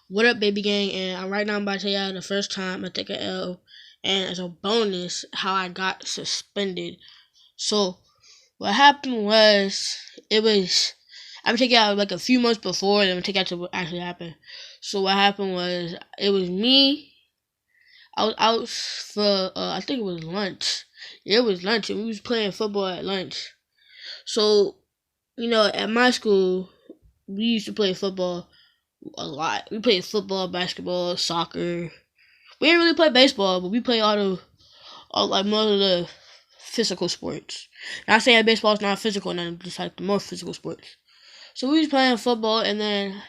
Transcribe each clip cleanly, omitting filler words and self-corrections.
What up, baby gang? And right now I'm about to tell y'all the first time I took an L, and as a bonus, how I got suspended. So what happened was I'm gonna take y'all like a few months before, then I'm gonna take y'all to what actually happened. So what happened was it was me. I was out for I think it was lunch. Yeah, it was lunch, and we was playing football at lunch. So at my school, we used to play football a lot. We played football, basketball, soccer. We didn't really play baseball, but we play all like most of the physical sports. Not saying baseball is not physical, and just like the more physical sports. So we was playing football, and then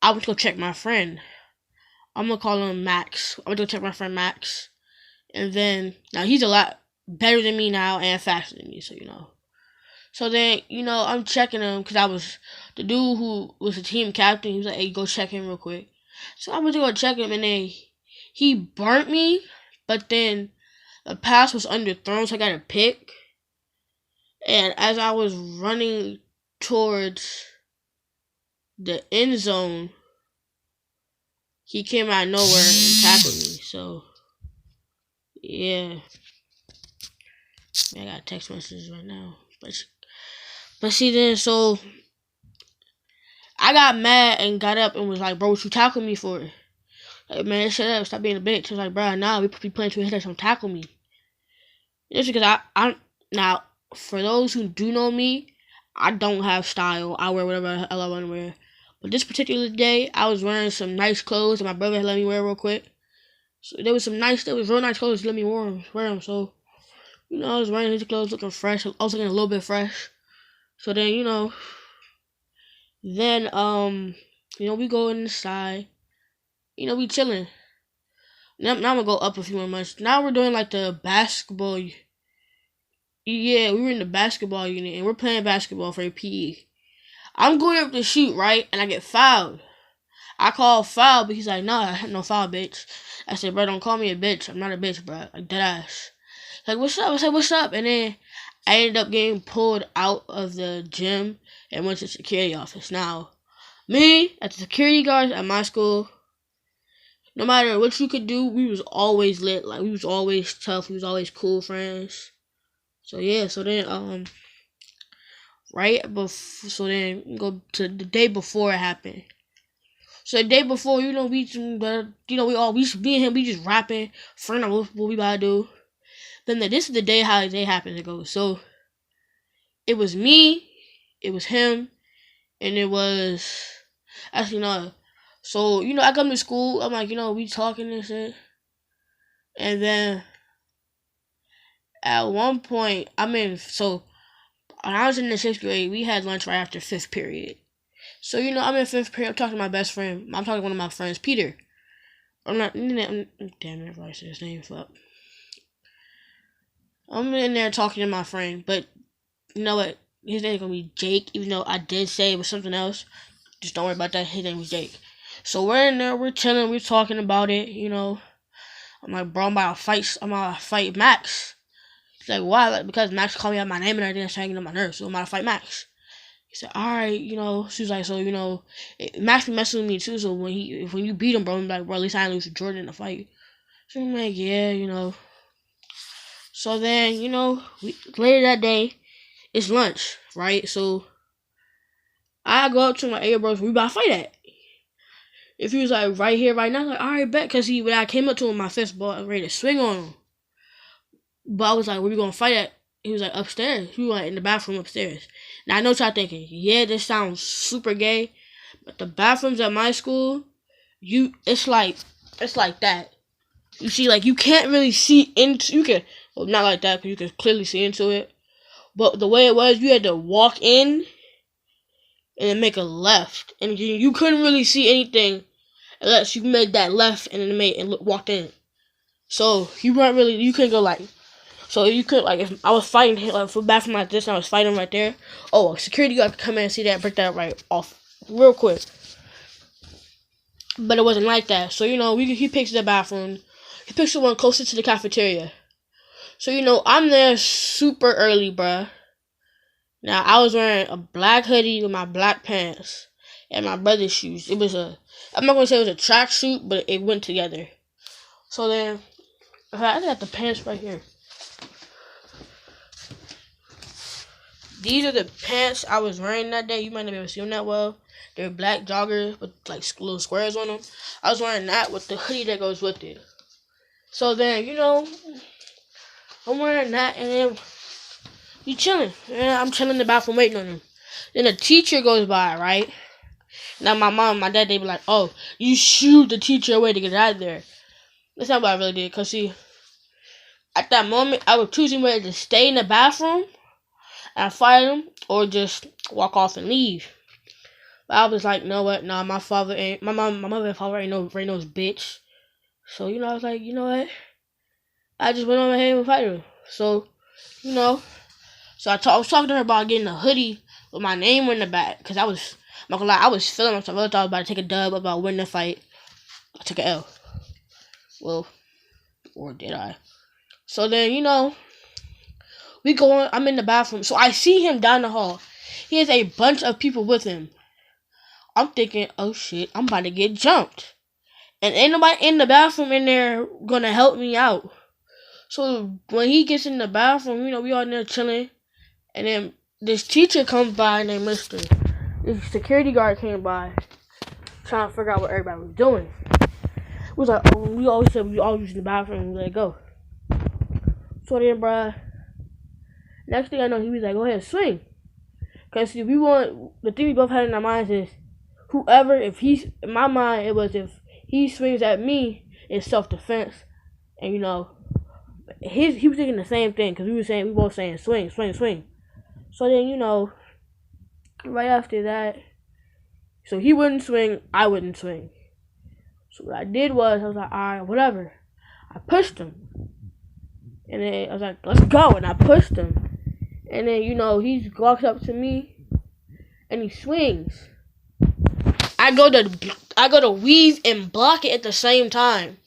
I went to go check my friend. I'm gonna call him Max. I went to go check my friend Max, and then now he's a lot better than me now and faster than me. So. So then, I'm checking him because I was the dude who was the team captain. He was like, "Hey, go check him real quick." So I went to go check him, and then he burnt me. But then the pass was underthrown, so I got a pick. And as I was running towards the end zone, he came out of nowhere and tackled me. So yeah, I got text messages right now, but see then, so I got mad and got up and was like, "Bro, what you tackled me for?" Like, man, shut up, stop being a bitch. I was like, "Bro, nah, we be playing 2 hitters, don't tackle me." Just because I now, for those who do know me, I don't have style. I wear whatever the hell I want to wear. But this particular day, I was wearing some nice clothes that my brother had let me wear real quick. So there was real nice clothes to let me wear them. So, I was wearing his clothes looking fresh. I was looking a little bit fresh. So then, we go inside. We chilling. Now I'm gonna go up a few more months. Now we're doing like the basketball. Yeah, we were in the basketball unit and we're playing basketball for a PE. I'm going up to shoot, right? And I get fouled. I call foul, but he's like, "Nah, no foul, bitch." I said, "Bro, don't call me a bitch. I'm not a bitch, bro. Like, dead ass." Like, "What's up?" I said, "What's up?" And then I ended up getting pulled out of the gym and went to the security office. Now, me, at the security guards at my school, no matter what you could do, we was always lit. Like, we was always tough. We was always cool friends. So yeah, so then so then go to the day before it happened. So the day before, me and him, we just rapping, friend of what we about to do. Then this is the day how the day happened to go. So it was me, it was him, and it was actually no. So I come to school. I'm like, we talking and shit, and then at one point, when I was in the 6th grade, we had lunch right after 5th period. So, I'm in 5th period. I'm talking to my best friend. I'm talking to one of my friends, Peter. Damn it, I said his name, fuck. I'm in there talking to my friend, but you know what? His name's gonna be Jake, even though I did say it was something else. Just don't worry about that. His name was Jake. So we're in there, we're chilling, we're talking about it, I'm like, "Bro, I'm about to fight Max." He's like, "Why?" Like, because Max called me out my name and everything, hanging on my nerves, so I'm about to fight Max. He said, "Alright, she was like, so, Max be messing with me too, so when you beat him, bro, I'm like, bro, at least I didn't lose to Jordan in the fight." So I'm like, yeah. So then, later that day, it's lunch, right? So I go up to my A bros, we about to fight at. If he was like right here, right now, I'm like, alright, bet, because when I came up to him, my fist ball, I was ready to swing on him. But I was like, "Where we gonna fight at?" He was like, "Upstairs." We went in the bathroom upstairs. Now I know what y'all thinking. Yeah, this sounds super gay, but the bathrooms at my school, it's like that. You see, like, you can't really see into. Not like that, because you can clearly see into it. But the way it was, you had to walk in and then make a left, and you couldn't really see anything unless you made that left and then walked in. So you couldn't go like. So you could, like, if I was fighting him, like, for bathroom like this, and I was fighting right there, a security guard could come in and see that, break that right off real quick. But it wasn't like that. So, he picks the bathroom. He picks the one closer to the cafeteria. So, I'm there super early, bruh. Now, I was wearing a black hoodie with my black pants. and my brother's shoes. I'm not gonna say it was a track shoot, but it went together. So then, I got the pants right here. These are the pants I was wearing that day. You might not be able to see them that well. They're black joggers with like little squares on them. I was wearing that with the hoodie that goes with it. So then, I'm wearing that, and then we chilling. And I'm chilling in the bathroom waiting on him. Then a teacher goes by, right? Now my mom and my dad, they be like, oh, you shooed the teacher away to get out of there. That's not what I really did. Because, see, at that moment, I was choosing whether to stay in the bathroom and fight him or just walk off and leave. But I was like, you know what? Nah, my mother and father ain't no bitch. So, I was like, you know what? I just went on ahead and fight her. So, so I was talking to her about getting a hoodie with my name in the back. Because I was, I'm not gonna lie, I was feeling myself. I really thought I was about to take a dub, about winning the fight. I took an L. Well, or did I? So then, we go on, I'm in the bathroom. So I see him down the hall. He has a bunch of people with him. I'm thinking, oh shit, I'm about to get jumped. And ain't nobody in the bathroom in there gonna help me out. So when he gets in the bathroom, we all in there chilling. And then this teacher comes by named Mr. This security guard came by trying to figure out what everybody was doing. It was like, oh, we always said we all using the bathroom and let it go. So then, bruh, next thing I know, he was like, go ahead and swing. Because the thing we both had in our minds is, whoever, in my mind, it was if he swings at me, it's self-defense. And, he was thinking the same thing, because we both saying, swing, swing, swing. So then, right after that, so he wouldn't swing, I wouldn't swing. So what I did was, I was like, alright, whatever. I pushed him. And then I was like, let's go. And I pushed him. And then, he walks up to me and he swings. I go to weave and block it at the same time.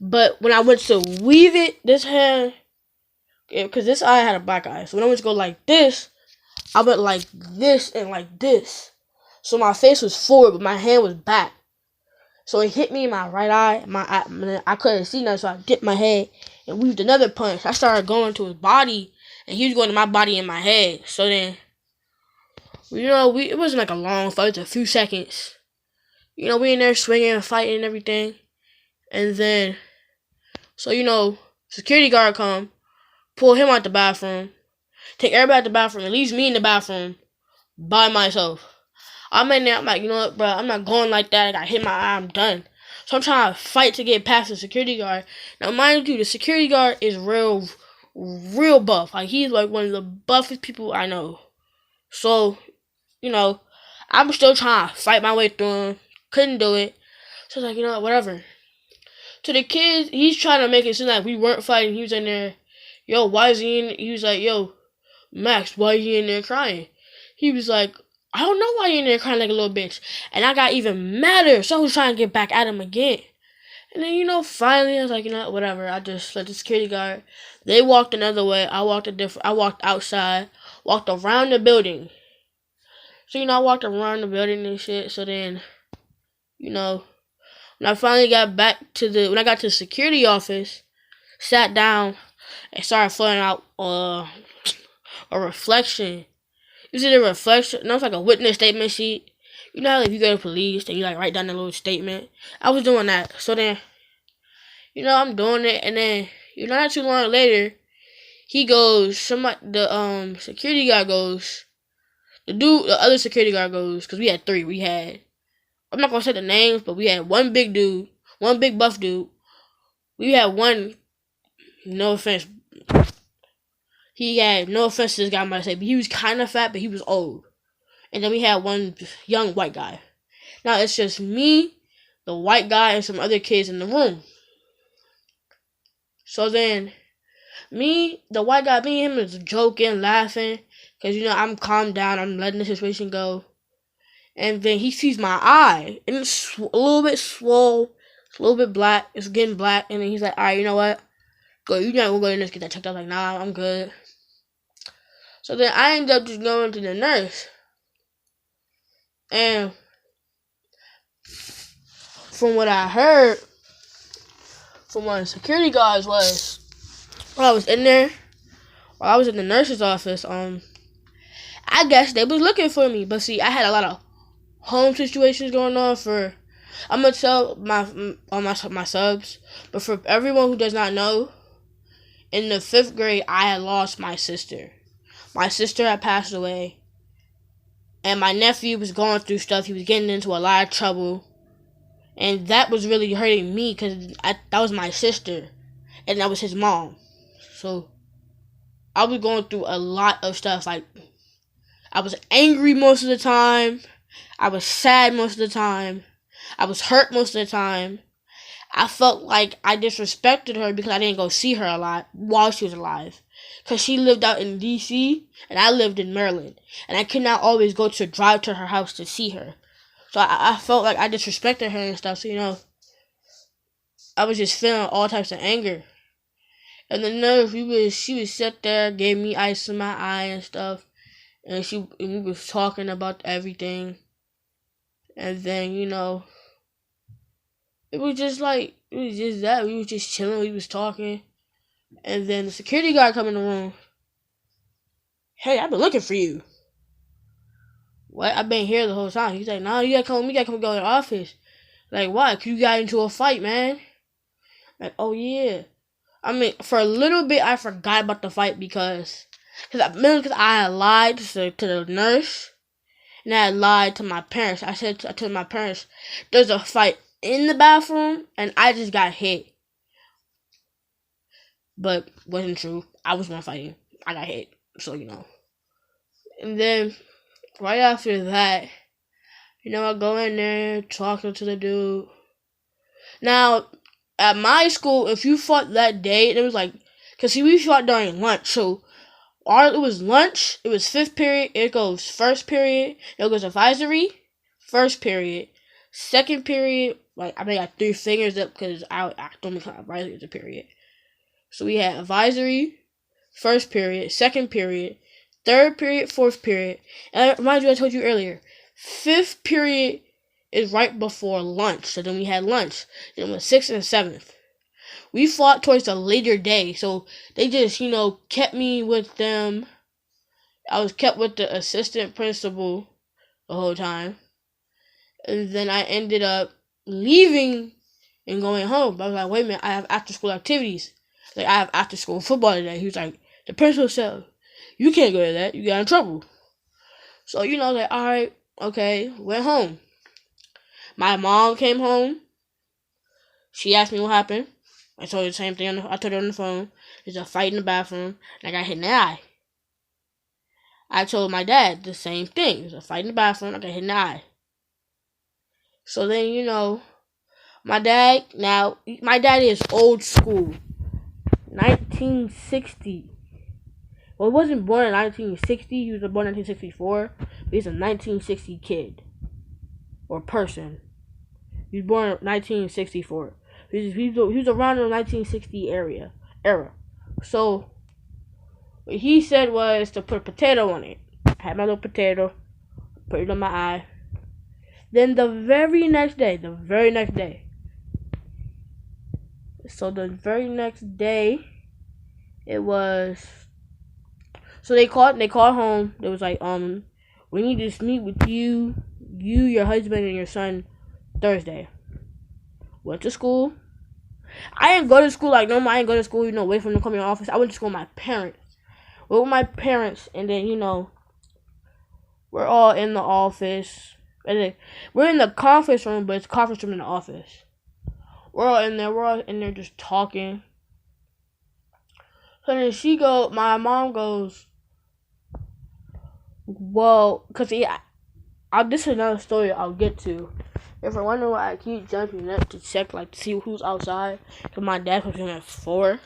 But when I went to weave it, this hand, because this eye had a black eye. So when I went to go like this, I went like this and like this. So my face was forward, but my hand was back. So it hit me in my right eye. I couldn't see nothing, so I dipped my head and weaved another punch. I started going to his body, and he was going to my body and my head. So then, it wasn't like a long fight. It was a few seconds. We in there swinging and fighting and everything. And then, so, security guard come, pull him out the bathroom, take everybody out the bathroom, and leaves me in the bathroom by myself. I'm in there, I'm like, you know what, bro, I'm not going like that. I got hit my eye, I'm done. So I'm trying to fight to get past the security guard. Now, mind you, the security guard is real buff. Like, he's like one of the buffest people I know. So, I'm still trying to fight my way through him. Couldn't do it. So I was like, whatever. To the kids, he's trying to make it seem like we weren't fighting. He was in there, yo, why is he in? He was like, yo, Max, why are you in there crying? He was like, I don't know why you're in there crying like a little bitch. And I got even madder. So I was trying to get back at him again. And then, finally, I was like, whatever. I just let the security guard. They walked another way. I walked outside. Walked around the building. So, I walked around the building and shit. So then, when I finally got when I got to the security office, sat down and started filling out a reflection. Is it a reflection? No, it's like a witness statement sheet. You know how if you go to police, then you write down a little statement. I was doing that. So then, I'm doing it, and then, not too long later, he goes, the security guy goes, the other security guard goes, because we had three. I'm not going to say the names, but we had one big dude, one big buff dude. We had one, no offense. He had no offense to this guy, I might say, but he was kind of fat, but he was old. And then we had one young white guy. Now, it's just me, the white guy, and some other kids in the room. So then, the white guy, me and him is joking, laughing. Because, I'm calmed down. I'm letting the situation go. And then he sees my eye. And it's a little bit swole. It's a little bit black. It's getting black. And then he's like, alright, you know what? We'll go in there and get that checked out. Like, nah, I'm good. So then I ended up just going to the nurse. And from what I heard from one of the security guards was while I was in there, while I was in the nurse's office, I guess they was looking for me. But see, I had a lot of home situations going on for. I'm gonna tell my subs, but for everyone who does not know, in the 5th grade, I had lost my sister. My sister had passed away, and my nephew was going through stuff. He was getting into a lot of trouble, and that was really hurting me because that was my sister, and that was his mom. So I was going through a lot of stuff. Like, I was angry most of the time. I was sad most of the time. I was hurt most of the time. I felt like I disrespected her because I didn't go see her a lot while she was alive. Because she lived out in D.C. and I lived in Maryland. And I could not always drive to her house to see her. So I felt like I disrespected her and stuff. So, I was just feeling all types of anger. And the nurse, she would sit there, gave me ice in my eye and stuff. And we was talking about everything. And then, it was just that. We was just chilling, we was talking. And then the security guard come in the room. Hey, I've been looking for you. What? I've been here the whole time. He's like, nah, you gotta come with me, go to the office. Like, why? 'Cause you got into a fight, man. Like, oh yeah. I mean, for a little bit, I forgot about the fight because I had lied to the nurse. And I had lied to my parents. I said to my parents, there's a fight in the bathroom, and I just got hit. But wasn't true. I was one fighting. I got hit. So, And then, right after that, I go in there, talking to the dude. Now, at my school, if you fought that day, it was like, because see, we fought during lunch. So, it was lunch, it was 5th period, it goes 1st period, it goes advisory, 1st period, 2nd period, like, I got 3 fingers up because I don't count advisory as a period. So we had advisory, 1st period, 2nd period, 3rd period, 4th period, and I remind you, I told you earlier, 5th period is right before lunch, so then we had lunch, then it was 6th and 7th. We fought towards the later day, so they just, kept me with them. I was kept with the assistant principal the whole time. And then I ended up leaving and going home. But I was like, wait a minute, I have after-school activities. Like, I have after-school football today. He was like, the principal said, you can't go to that. You got in trouble. So, I was like, all right, okay, went home. My mom came home. She asked me what happened. I told her the same thing. I told her on the phone. There's a fight in the bathroom, and I got hit in the eye. I told my dad the same thing. There's a fight in the bathroom, I got hit in the eye. So then, my dad is old school. 1960. Well, he wasn't born in 1960. He was born in 1964. But he's a 1960 kid. Or person. He was born in 1964. He was around the 1960 era. So, what he said was to put a potato on it. I had my little potato, put it on my eye. Then the very next day, it was, so they called home. They was like, we need to meet with you, your husband, and your son Thursday. Went to school. I didn't go to school like normal. I didn't go to school, wait for them to come in the office. I went to school with my parents. And then, we're all in the office. And then, we're in the conference room, but it's conference room in the office. We're all in there just talking. So then my mom goes, well, because this is another story I'll get to. If you're wondering why I keep jumping up to check, to see who's outside, because my dad comes in at 4, and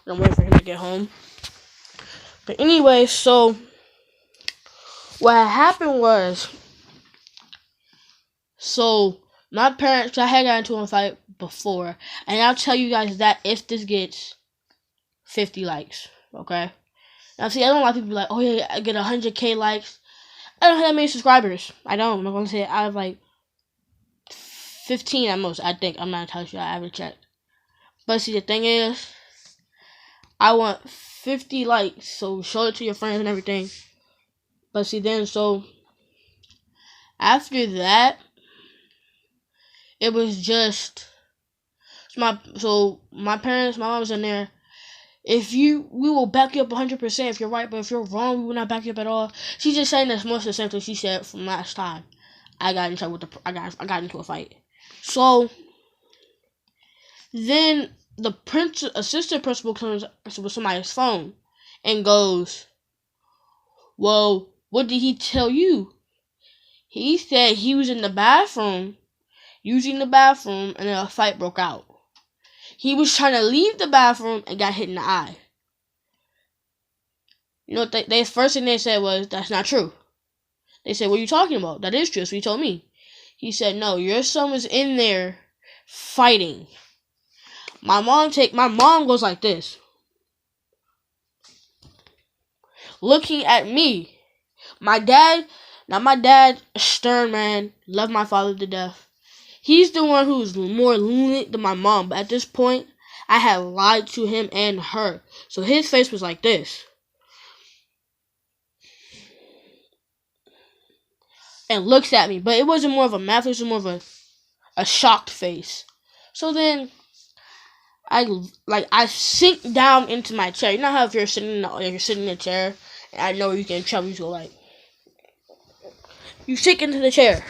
I'm waiting for him to get home. But anyway, so what happened was, so my parents, I had gotten into a fight before, and I'll tell you guys that if this gets 50 likes, okay? Now, see, I don't like people be like, oh yeah, I get 100K likes. I don't have that many subscribers. I don't. I'm not gonna say it. I have 15 at most, I think. I'm not entirely sure. I haven't checked. But see, the thing is, I want 50 likes. So show it to your friends and everything. But see, then, so after that, it was just my parents, my mom was in there. We will back you up 100% if you're right, but if you're wrong, we will not back you up at all. She's just saying this most of the same thing she said from last time. I got in trouble with I got into a fight. So then the assistant principal comes with somebody's phone and goes, "Well, what did he tell you?" He said he was in the bathroom, using the bathroom, and then a fight broke out. He was trying to leave the bathroom and got hit in the eye. You know, the first thing they said was, "That's not true." They said, "What are you talking about? That is true." That's what he told me. He said, "No, your son was in there fighting." My mom goes like this, looking at me. My dad, stern man, loved my father to death. He's the one who's more lenient than my mom, but at this point, I had lied to him and her. So his face was like this. And looks at me, but it wasn't more of a mad face, it was more of a shocked face. So then, I sink down into my chair. You know how if you're sitting in a chair, and I know you can trouble, you go like, you sink into the chair.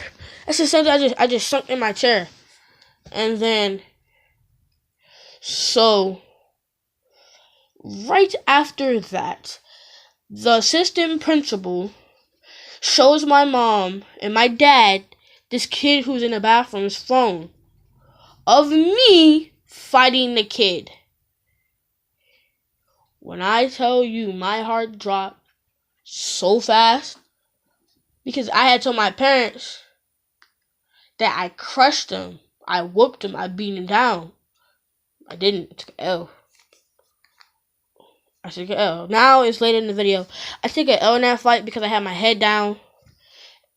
That's the same thing. I just sunk in my chair, and then so right after that, the assistant principal shows my mom and my dad this kid who's in the bathroom's phone of me fighting the kid. When I tell you, my heart dropped so fast because I had told my parents that I crushed him, I whooped him, I beat him down. I didn't. I took an L. I took an L. Now it's later in the video. I took an L in that fight because I had my head down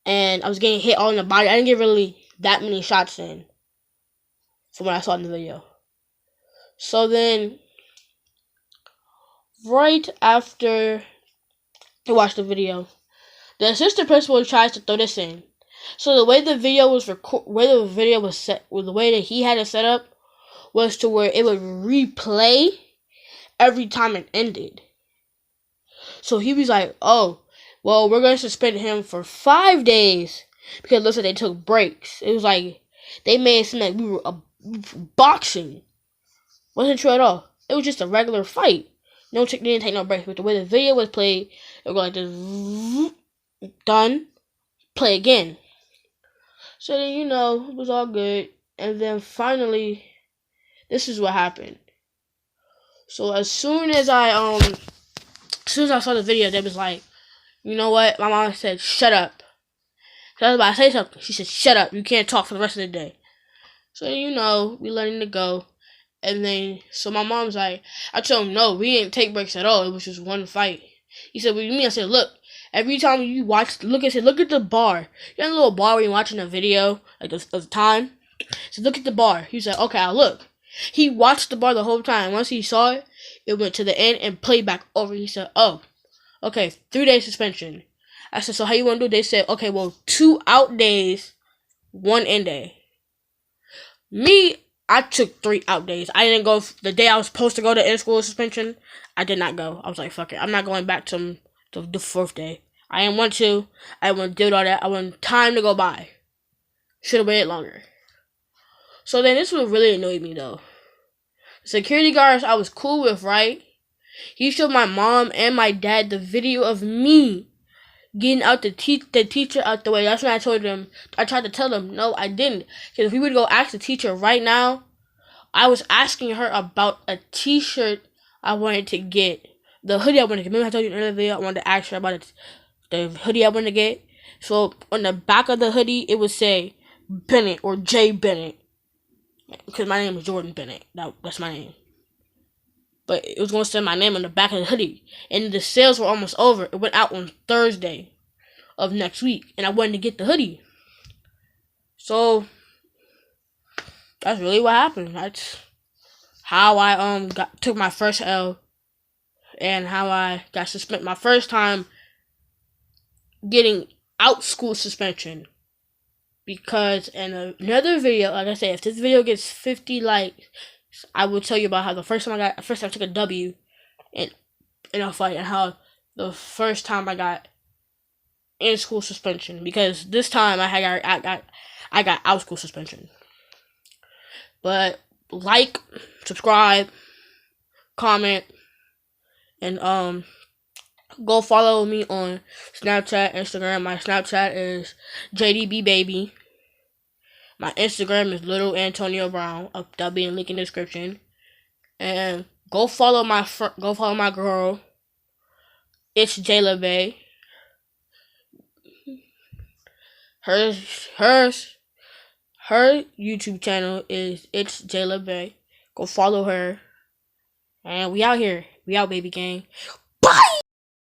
and I was getting hit all in the body. I didn't get really that many shots in from what I saw in the video. So then, right after I watched the video, the assistant principal tries to throw this in. So the way the video was the way that he had it set up was to where it would replay every time it ended. So he was like, "Oh, well, we're going to suspend him for 5 days because it looks like they took breaks." It was like they made it seem like we were boxing. Wasn't true at all. It was just a regular fight. They didn't take no breaks. But the way the video was played, it would go like this, done, play again. So then, it was all good. And then finally, this is what happened. So as soon as I saw the video, they was like, "You know what?" My mom said, "Shut up." So I was about to say something. She said, "Shut up. You can't talk for the rest of the day." So we letting it go. And then, so my mom's like, I told him, "No, we didn't take breaks at all. It was just one fight." He said, "What do you mean?" I said, "Look, every time you watch, look at the bar. You know the little bar where you're watching a video, like the time? So look at the bar." He said, "Okay, I'll look." He watched the bar the whole time. Once he saw it, it went to the end and played back over. He said, "Oh, okay, 3-day suspension." I said, "So how you want to do it?" They said, "Okay, well, 2 out days, 1 in day." Me, I took 3 out days. I didn't go the day I was supposed to go to in-school suspension. I did not go. I was like, fuck it. I'm not going back to the 4th day. I didn't want to. I didn't want to do all that. I wanted time to go by. Should have waited longer. So then this would really annoy me though. Security guards I was cool with, right? He showed my mom and my dad the video of me getting out the teacher out the way. That's when I tried to tell them, no, I didn't. Because if we would go ask the teacher right now, I was asking her about a t-shirt I wanted to get. The hoodie I wanted to get. Remember I told you in the video I wanted to ask her about the hoodie I wanted to get? So on the back of the hoodie, it would say Bennett or J. Bennett. Because my name is Jordan Bennett. That's my name. But it was going to say my name on the back of the hoodie. And the sales were almost over. It went out on Thursday of next week. And I wanted to get the hoodie. So That's really what happened. That's how I took my first L, and how I got suspended my first time getting out school suspension. Because in another video, like I said, if this video gets 50 likes, I will tell you about how the first time I took a W in a fight, and how the first time I got in school suspension, because this time I got out school suspension. But like, subscribe, comment, and go follow me on Snapchat, Instagram. My Snapchat is jdbbaby. My Instagram is Little Antonio Brown. That'll be in link in the description. And go follow my girl, Itsjaelabae. Her YouTube channel is Itsjaelabae. Go follow her. And we out here. We out, baby gang.